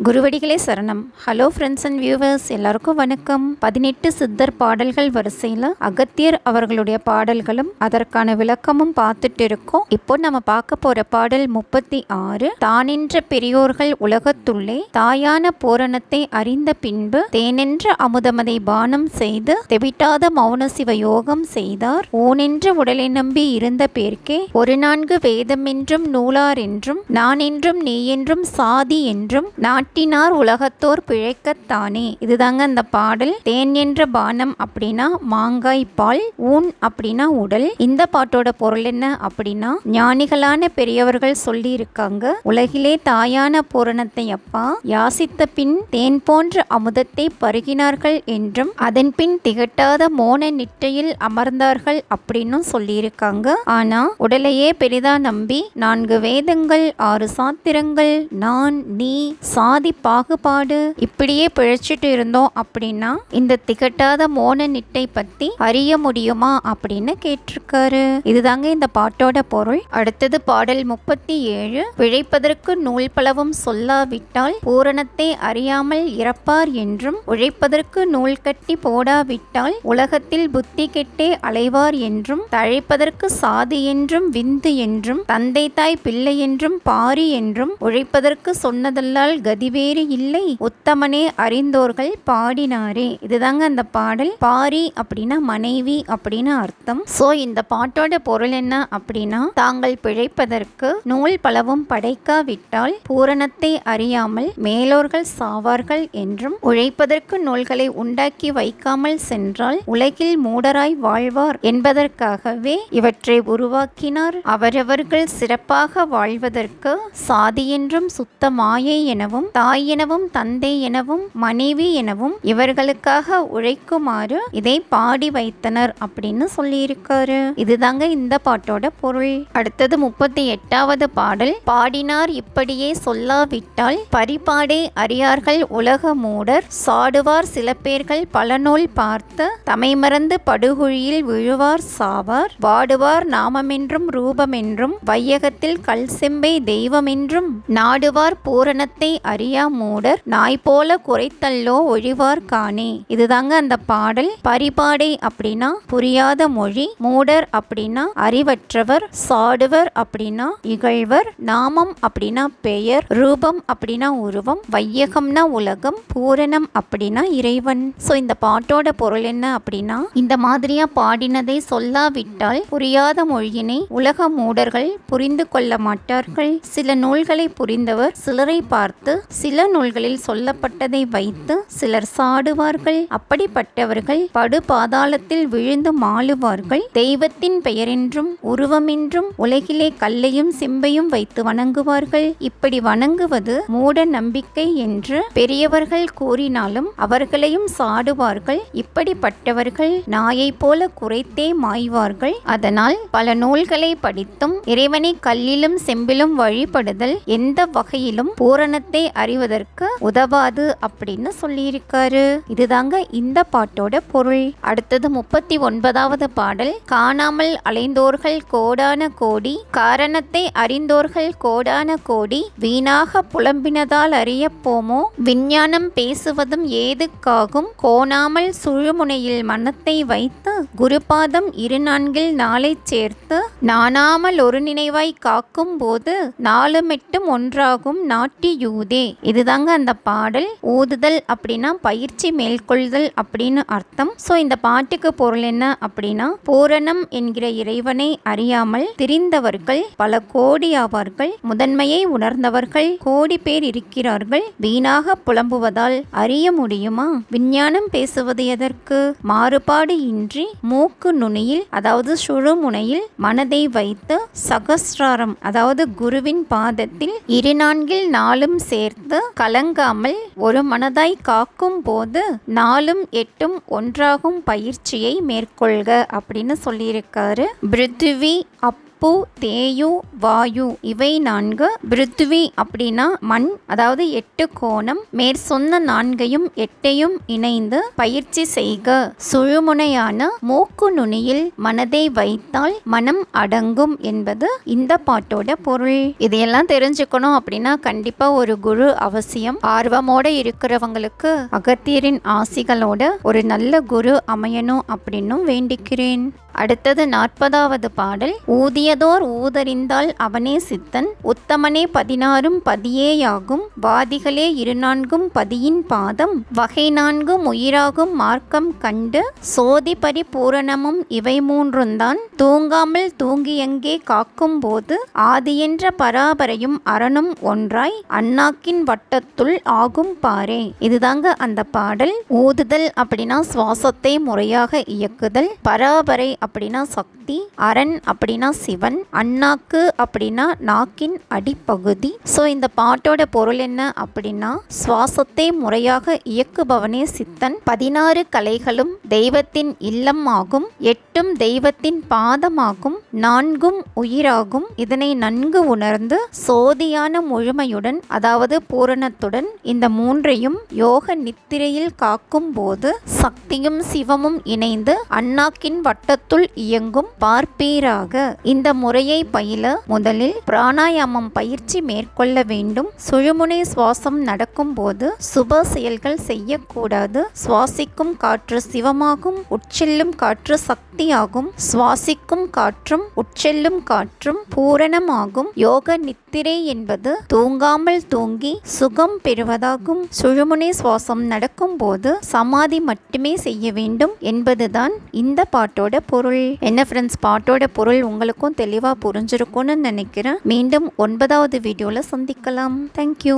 குருவடிகளே சரணம். Hello friends and viewers, எல்லாருக்கும் வணக்கம். 18 சித்தர் பாடல்கள் வரிசையில் அகத்தியர் அவர்களுடைய பாடல்களும் அதற்கான விளக்கமும் பார்த்துட்டு இருக்கோம். இப்போ நம்ம பார்க்க போற பாடல் 36. தானென்ற பெரியோர்கள் உலகத்துள்ளே தாயான பூரணத்தை அறிந்த பின்பு தேனென்ற அமுதமதை பானம் செய்து தெவிட்டாத மௌன சிவ யோகம் செய்தார். ஊனென்ற உடலை நம்பி இருந்த பேர்க்கே ஒரு 4 வேதம் என்றும் நூலார் என்றும் நான் என்றும் நீ என்றும் சாதி என்றும் நாட்டினார் உலகத்தோர் பிழைக்கத்தானே. இதுதாங்க அந்த பாடல். தேன் என்ற பானம் அப்படின்னா மாங்காய் பால், ஊன் அப்படின்னா உடல். இந்த பாட்டோட பொருள் என்ன அப்படின்னா, ஞானிகளான பெரியவர்கள் சொல்லி இருக்காங்க, உலகிலே தாயான பூரணத்தை அப்பா யாசித்த பின் தேன் போன்ற அமுதத்தை பருகினார்கள் என்றும் அதன் பின் திகட்டாத மோன நிட்டையில் அமர்ந்தார்கள் அப்படின்னு சொல்லியிருக்காங்க. ஆனா உடலையே பெரிதா நம்பி 4 வேதங்கள் 6 சாத்திரங்கள் நான் நீ சாதி பாகுபாடு இப்படியே பிழைச்சிட்டு இருந்தோம் அப்படின்னா இந்த திகட்டாத மோன நிட்டை பத்தி அறிய முடியுமா அப்படின்னு கேட்டிருக்காரு. இதுதாங்க இந்த பாட்டோட பொருள். அடுத்தது பாடல் 37. பிழைப்பதற்கு நூல் பலவும் சொல்லாவிட்டால் பூரணத்தை அறியாமல் இறப்பார் என்றும் உழைப்பதற்கு நூல் கட்டி போடாவிட்டால் உலகத்தில் புத்தி கெட்டே அலைவார் என்றும் தழைப்பதற்கு சாதி என்றும் விந்து என்றும் தந்தை தாய் பிள்ளை என்றும் பாரி என்றும் உழைப்பதற்கு சொன்னதல்லால் கதிவேறு இல்லை உத்தமனே அறிந்தோர்கள் பாடினாரே. இதுதாங்க அந்த பாடல். பாரி அப்படின்னா மனைவி அப்படின்னு அர்த்தம். சோ இந்த பாட்டோட பொருள் என்ன அப்படின்னா, தாங்கள் பிழைப்பதற்கு நூல் பலவும் படைக்காவிட்டால் பூரணத்தை அறியாமல் மேலோர்கள் சாவார்கள் என்றும் உழைப்பதற்கு நூல்களை உண்டாக்கி வைக்காமல் சென்றால் உலகில் மூடராய் வாழ்வார் என்பதற்காகவே இவற்றை உருவாக்கினார். அவரவர்கள் சிறப்பாக வாழ்வதற்கு சாதி என்றும் சுத்த மாயை எனவும் தாய் எனவும் தந்தை எனவும் மனைவி எனவும் இவர்களுக்காக உழைக்குமாறு இதை பாடி வைத்தனர் அப்படின்னு சொல்லியிருக்காரு. இதுதாங்க இந்த பாட்டோட பொருள். அடுத்தது 38வது பாடல். பாடினார் இப்படியே சொல்லாவிட்டால் பரிபாடே அறியார்கள் உலக மூடர் சாடுவார் சில பேர்கள் பல நூல் பார்த்து தமை மறந்து படுகுழியில் விழுவார் சாவார் வாடுவார் நாமமென்றும் ரூபமென்றும் வையகத்தில் கல் செம்பை தெய்வமென்றும் நாடுவார் பூரணத்தை அறியா மூடர் நாய் போல குறைத்தல்லோ ஒழிவார் காணே. இதுதாங்க அந்த பாடல். பரிபாடை அப்படின்னா புரியாத மொழி, மூடர் அப்படின்னா அறிவற்றவர், சாடுவர் அப்படின்னா இகழ்வர், நாமம் அப்படின்னா பெயர், ரூபம் அப்படின்னா உருவம், வையகம்னா உலகம், பூரணம் அப்படின்னா இறைவன். சோ இந்த பாட்டோட பொருள் என்ன அப்படின்னா, இந்த மாதிரியா பாடினதை சொல்லாவிட்டால் புரியாத மொழியினை உலக மூடர்கள் புரிந்து கொள்ள மாட்டார்கள். சில நூல்களை புரிந்தவர் சிலரை பார்த்து சில நூல்களில் சொல்லப்பட்டதை வைத்து சிலர் சாடுவார்கள். அப்படிப்பட்டவர்கள் படு பாதாளத்தில் விழுந்து மாளுவார்கள். தெய்வத்தின் பெயரென்றும் உருவமென்றும் உலகிலே கல்லையும் செம்பையும் வைத்து வணங்குவார்கள். இப்படி வணங்குவது மூட நம்பிக்கை என்று பெரியவர்கள் கூறினாலும் அவர்களையும் சாடுவார்கள். இப்படிப்பட்டவர்கள் நாயை போல குறைத்தே மாய்வார்கள். அதனால் பல நூல்களை படித்தும் இறைவனை கல்லிலும் செம்பிலும் வழிபடுதல் எந்த வகையிலும் பூரணத்தை அறிவதற்கு உதவாது அப்படின்னு சொல்லியிருக்காரு. இதுதாங்க இந்த பாட்டோட பொருள். அடுத்தது 39வது பாடல். காணாமல் அலைந்தோர்கள் கோடான கோடி காரணத்தை அறிந்தோர்கள் கோடான கோடி வீணாக புலம்பினதால் அறிய போமோ விஞ்ஞானம் பேசுவதும் ஏதுக்காகும் கோணாமல் சுழுமுனையில் மனத்தை வைத்து குருபாதம் 2 நாளை சேர்த்து நாணாமல் ஒரு நினைவாய் காக்கும் போது 4 மெட்டும் ஒன்றாகும் நாட்டியூதே. இதுதாங்க அந்த பாடல். ஊதுதல் அப்படின்னா பயிற்சி மேற்கொள்தல் அப்படின்னு அர்த்தம். சோ இந்த பாட்டுக்கு பொருள் என்ன அப்படின்னா, பூரணம் என்கிற இறைவனை அறியாமல் திரிந்தவர்கள் பல கோடி ஆவார்கள். முதன்மையை உணர்ந்தவர்கள் கோடி பேர் இருக்கிறார்கள். வீணாக புலம்புவதால் அறிய முடியுமா? விஞ்ஞானம் பேசுவது எதற்கு? மாறுபாடு இன்றி மூக்கு நுனியில் அதாவது சுழுமுனையில் மனதை வைத்து சகஸ்ராரம் அதாவது குருவின் பாதத்தில் 2 நாளும் சேர்த்து கலங்காமல் ஒரு மனதாய் காக்கும் போது 4 8 ஒன்றாகும் பயிற்சியை மேற்கொள்க அப்படின்னு சொல்லியிருக்காரு. பிருத்திவி, அப்பு, ஆப்பு, தேயு, வாயு இவை 4. பிருத்வி அப்படின்னா மண், அதாவது 8 கோணம். மேற்சொன்ன 4ஐயும் 8ஐயும் இணைந்து பயிற்சி செய்க. சுழுமுனையான மூக்கு நுனியில் மனதை வைத்தால் மனம் அடங்கும் என்பது இந்த பாட்டோட பொருள். இதையெல்லாம் தெரிஞ்சுக்கணும் அப்படின்னா கண்டிப்பா ஒரு குரு அவசியம். ஆர்வமோட இருக்கிறவங்களுக்கு அகத்தியரின் ஆசிகளோட ஒரு நல்ல குரு அமையணும் அப்படின்னும் வேண்டிக்கிறேன். அடுத்தது 40வது பாடல். ஊதியதோர் ஊதறிந்தால் அவனே சித்தன், உத்தமனே 16 பதியேயாகும், வாதிகளே 24 பதியின் பாதம், வகை 4 உயிராகும் மார்க்கம் கண்டு, சோதி பரிபூரணமும் இவை 3 தூங்காமல் தூங்கியங்கே காக்கும் போது, ஆதியென்ற பராபரையும் அரணும் ஒன்றாய் அண்ணாக்கின் வட்டத்துள் ஆகும் பாரே. இதுதாங்க அந்த பாடல். ஊதுதல் அப்படின்னா சுவாசத்தை முறையாக இயக்குதல், பராபரை அப்படின்னா சக்தி, அரண் அப்படின்னா சிவன், அண்ணாக்கு அப்படின்னா நாக்கின் அடிப்பகுதி. ஸோ இந்த பாட்டோட பொருள் என்ன அப்படின்னா, சுவாசத்தை முறையாக இயக்குபவனே சித்தன், 16 கலைகளும் தெய்வத்தின் இல்லம் ஆகும், 8 தெய்வத்தின் பாதமாகும், 4 உயிராகும். இதனை நன்கு உணர்ந்து சோதியான முழுமையுடன், அதாவது பூரணத்துடன் இந்த 3ஐயும் யோக நித்திரையில் காக்கும் போது சக்தியும் சிவமும் இணைந்து அண்ணாக்கின் வட்டத்துள் இயங்கும் பார்ப்பீராக. இந்த முறையை பயில முதலில் பிராணாயாமம் பயிற்சி மேற்கொள்ள வேண்டும். சுழுமுனை சுவாசம் நடக்கும் போது சுப செயல்கள் செய்யக்கூடாது. சுவாசிக்கும் காற்று சிவமாகும், உட்செல்லும் காற்று சக்தியாகும். சுவாசிக்கும் காற்றும் உட்செல்லும் காற்றும் பூரணமாகும். யோக நித்திரை என்பது தூங்காமல் தூங்கி சுகம் பெறுவதாகும். சுழுமுனை சுவாசம் நடக்கும் போது சமாதி மட்டுமே செய்ய வேண்டும் என்பதுதான் இந்த பாட்டோட பொருள். என்ன ஃப்ரெண்ட்ஸ், பாட்டோட பொருள் உங்களுக்கும் தெளிவாக புரிஞ்சிருக்கும்னு நினைக்கிறேன். மீண்டும் 9வது வீடியோவில் சந்திக்கலாம். தேங்க்யூ.